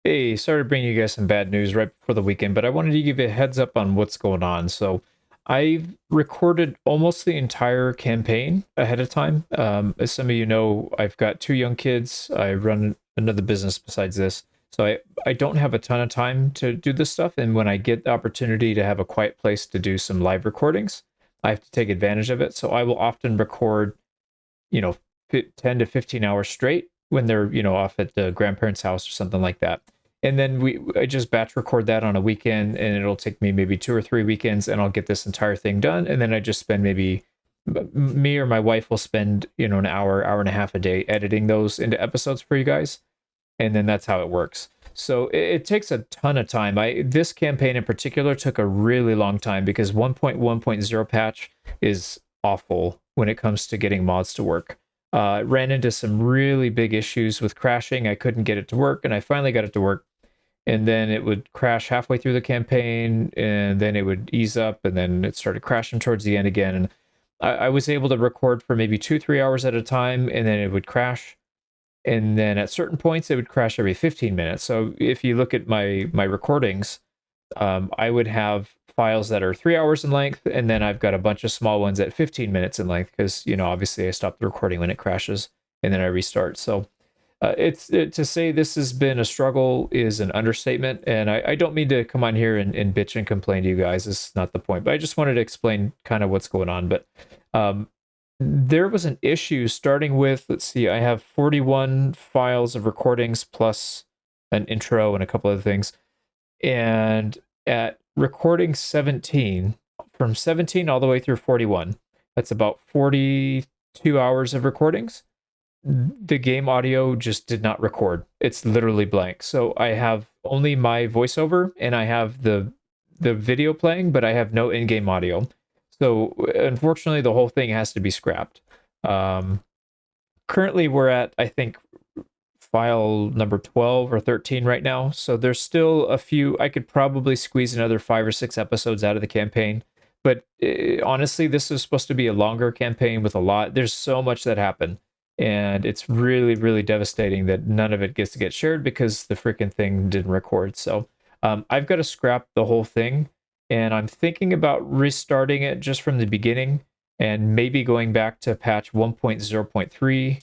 Hey, sorry to bring you guys some bad news right before the weekend, but I wanted to give you a heads up on what's going on. So, I've recorded almost the entire campaign ahead of time. As some of you know, I've got two young kids. I run another business besides this. So I don't have a ton of time to do this stuff. And when I get the opportunity to have a quiet place to do some live recordings, I have to take advantage of it. So I will often record, you know, 10 to 15 hours straight when they're, off at the grandparents' house or something like that. And then I just batch record that on a weekend, and it'll take me maybe 2 or 3 weekends, and I'll get this entire thing done. And then I just spend maybe me or my wife will spend, an hour and a half a day editing those into episodes for you guys. And then that's how it works. So it takes a ton of time. This campaign in particular took a really long time because 1.1.0 patch is awful when it comes to getting mods to work. Ran into some really big issues with crashing. I couldn't get it to work, and I finally got it to work. And then it would crash halfway through the campaign, and then it would ease up, and then it started crashing towards the end again. And I was able to record for maybe 2, 3 hours at a time, and then it would crash. And then at certain points, it would crash every 15 minutes. So if you look at my recordings, I would have files that are 3 hours in length, and then I've got a bunch of small ones at 15 minutes in length because obviously I stop the recording when it crashes, and then I restart. So to say this has been a struggle is an understatement, and I don't mean to come on here and bitch and complain to you guys. This is not the point, but I just wanted to explain kind of what's going on. But um, there was an issue starting with, let's see, I have 41 files of recordings plus an intro and a couple other things. And at recording 17, from 17 all the way through 41, that's about 42 hours of recordings. The game audio just did not record. It's literally blank. So I have only my voiceover and I have the video playing, but I have no in-game audio. So unfortunately, the whole thing has to be scrapped. Um, Currently, we're at, I think, file number 12 or 13 right now. So there's still a few. I could probably squeeze another 5 or 6 episodes out of the campaign. But honestly, this is supposed to be a longer campaign with a lot. There's so much that happened. And it's really, really devastating that none of it gets to get shared because the freaking thing didn't record. So I've got to scrap the whole thing. And I'm thinking about restarting it just from the beginning and maybe going back to patch 1.0.3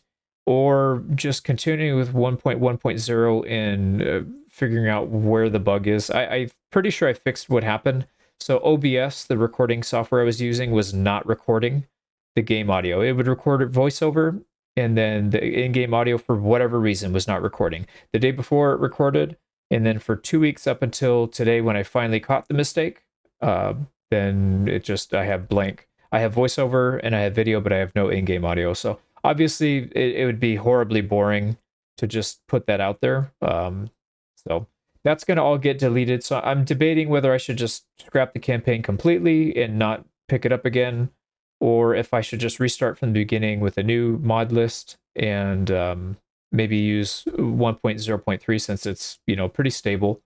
or just continuing with 1.1.0 and figuring out where the bug is. I'm pretty sure I fixed what happened. So OBS, the recording software I was using, was not recording the game audio. It would record it voiceover, and then the in-game audio, for whatever reason, was not recording. The day before it recorded, and then for 2 weeks up until today when I finally caught the mistake, then I have blank. I have voiceover and I have video, but I have no in-game audio. So obviously it would be horribly boring to just put that out there. So that's going to all get deleted. So I'm debating whether I should just scrap the campaign completely and not pick it up again, or if I should just restart from the beginning with a new mod list and maybe use 1.0.3 since it's pretty stable.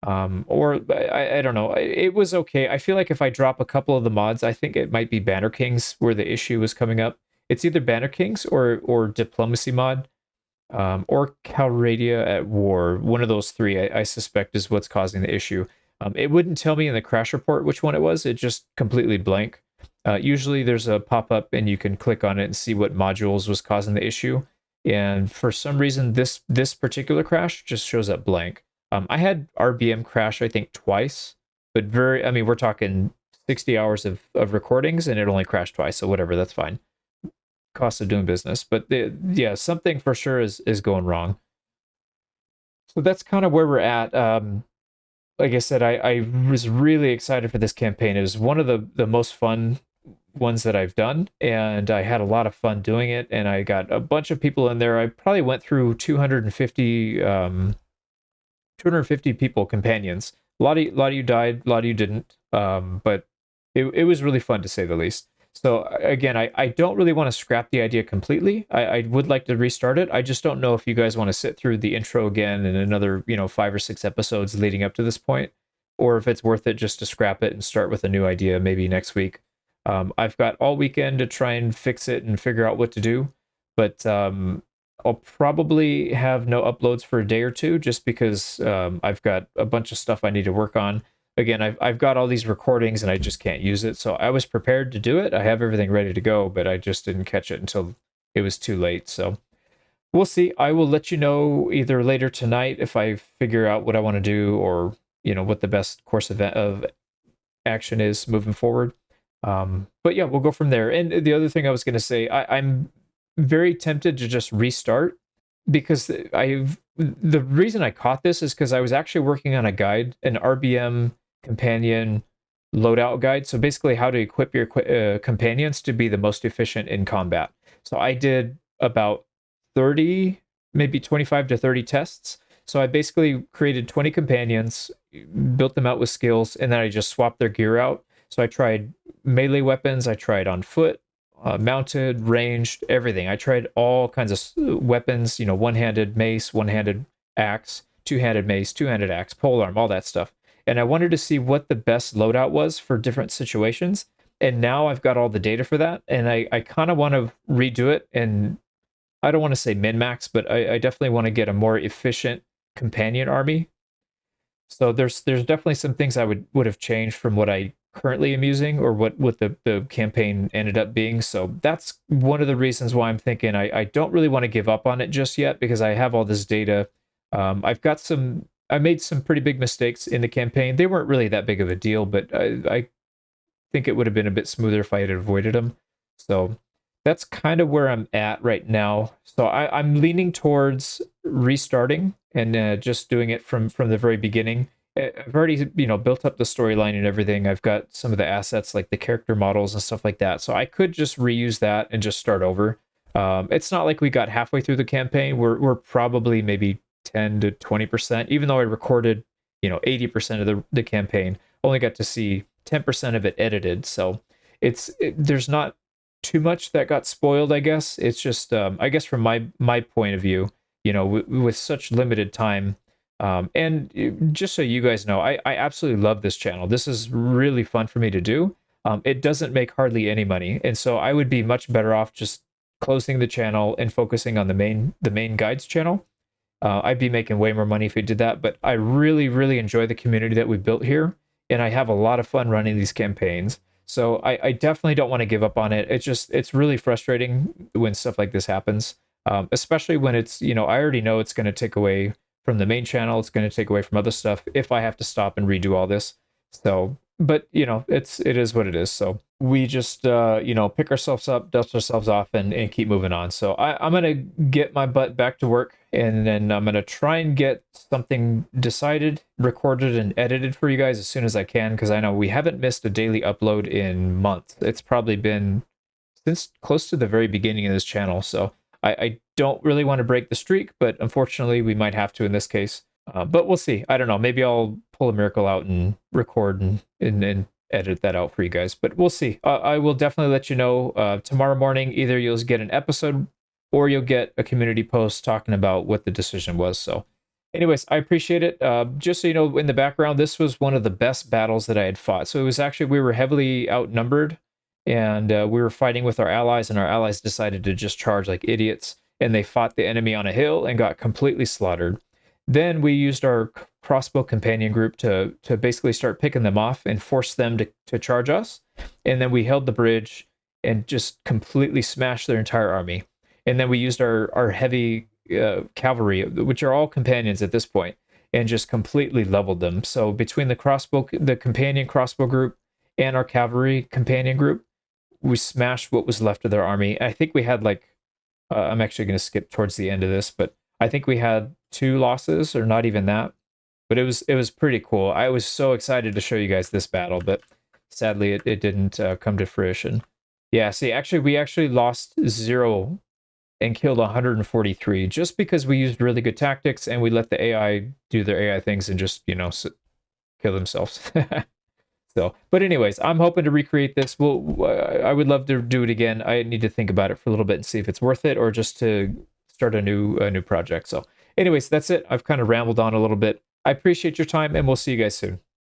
Or I don't know. It was okay. I feel like if I drop a couple of the mods, I think it might be Banner Kings where the issue was coming up. It's either Banner Kings or Diplomacy mod, or Calradia at War. One of those three, I suspect, is what's causing the issue. It wouldn't tell me in the crash report which one it was. It just completely blank. Usually there's a pop-up and you can click on it and see what modules was causing the issue. And for some reason, this particular crash just shows up blank. I had RBM crash, I think, twice, but we're talking 60 hours of recordings and it only crashed twice. So whatever, that's fine. Cost of doing business. But yeah, something for sure is going wrong. So that's kind of where we're at. Like I said, I was really excited for this campaign. It was one of the most fun ones that I've done, and I had a lot of fun doing it. And I got a bunch of people in there. I probably went through 250 people, companions. A lot of you died, a lot of you didn't. But it was really fun to say the least. So again, I don't really want to scrap the idea completely. I would like to restart it. I just don't know if you guys want to sit through the intro again and another 5 or 6 episodes leading up to this point, or if it's worth it just to scrap it and start with a new idea maybe next week. I've got all weekend to try and fix it and figure out what to do, but I'll probably have no uploads for a day or two just because I've got a bunch of stuff I need to work on. Again, I've got all these recordings and I just can't use it. So I was prepared to do it. I have everything ready to go, but I just didn't catch it until it was too late. So we'll see. I will let you know either later tonight if I figure out what I want to do, or what the best course of action is moving forward. But yeah, we'll go from there. And the other thing I was going to say, I'm very tempted to just restart because the reason I caught this is because I was actually working on a guide, an RBM companion loadout guide. So basically, how to equip your companions to be the most efficient in combat. So I did about 30, maybe 25 to 30 tests. So I basically created 20 companions, built them out with skills, and then I just swapped their gear out. So I tried melee weapons, I tried on foot, mounted, ranged, everything. I tried all kinds of weapons, one-handed mace, one-handed axe, two-handed mace, two-handed axe, polearm, all that stuff. And I wanted to see what the best loadout was for different situations. And now I've got all the data for that, and I kind of want to redo it. And I don't want to say min-max, but I definitely want to get a more efficient companion army. So there's definitely some things I would have changed from what I currently am using, or what the campaign ended up being. So that's one of the reasons why I'm thinking I don't really want to give up on it just yet, because I have all this data. I made some pretty big mistakes in the campaign. They weren't really that big of a deal, but I think it would have been a bit smoother if I had avoided them. So that's kind of where I'm at right now. So I'm leaning towards restarting and just doing it from the very beginning. I've already built up the storyline and everything. I've got some of the assets like the character models and stuff like that. So I could just reuse that and just start over. It's not like we got halfway through the campaign. We're probably maybe 10 to 20%, even though I recorded 80% of the campaign. Only got to see 10% of it edited. So there's not too much that got spoiled, I guess. It's just I guess from my point of view, with such limited time. And just so you guys know, I absolutely love this channel. This is really fun for me to do. It doesn't make hardly any money, and so I would be much better off just closing the channel and focusing on the main guides channel. I'd be making way more money if we did that, but I really, really enjoy the community that we built here, and I have a lot of fun running these campaigns. So I definitely don't want to give up on it. It's really frustrating when stuff like this happens, especially when it's, I already know it's going to take away from the main channel. It's going to take away from other stuff if I have to stop and redo all this. So, but it is what it is. So we just pick ourselves up, dust ourselves off, and keep moving on. So I'm gonna get my butt back to work, and then I'm gonna try and get something decided, recorded, and edited for you guys as soon as I can, because I know we haven't missed a daily upload in months. It's probably been since close to the very beginning of this channel. So I don't really want to break the streak, but unfortunately we might have to in this case. But we'll see. I don't know. Maybe I'll pull a miracle out and record and edit that out for you guys. But we'll see. I will definitely let you know tomorrow morning. Either you'll get an episode or you'll get a community post talking about what the decision was. So anyways, I appreciate it. Just so you know, in the background, this was one of the best battles that I had fought. So it was actually, we were heavily outnumbered, and we were fighting with our allies, and our allies decided to just charge like idiots, and they fought the enemy on a hill and got completely slaughtered. Then we used our crossbow companion group to basically start picking them off and force them to charge us. And then we held the bridge and just completely smashed their entire army. And then we used our heavy cavalry, which are all companions at this point, and just completely leveled them. So between the companion crossbow group and our cavalry companion group, we smashed what was left of their army. I think we had I'm actually going to skip towards the end of this, but I think we had 2 losses, or not even that. But it was pretty cool. I was so excited to show you guys this battle, but sadly it didn't come to fruition. Yeah, see, we actually lost 0 and killed 143 just because we used really good tactics and we let the AI do their AI things and just, kill themselves. So, but anyways, I'm hoping to recreate this. I would love to do it again. I need to think about it for a little bit and see if it's worth it, or just to start a new project. So anyways, that's it. I've kind of rambled on a little bit. I appreciate your time, and we'll see you guys soon.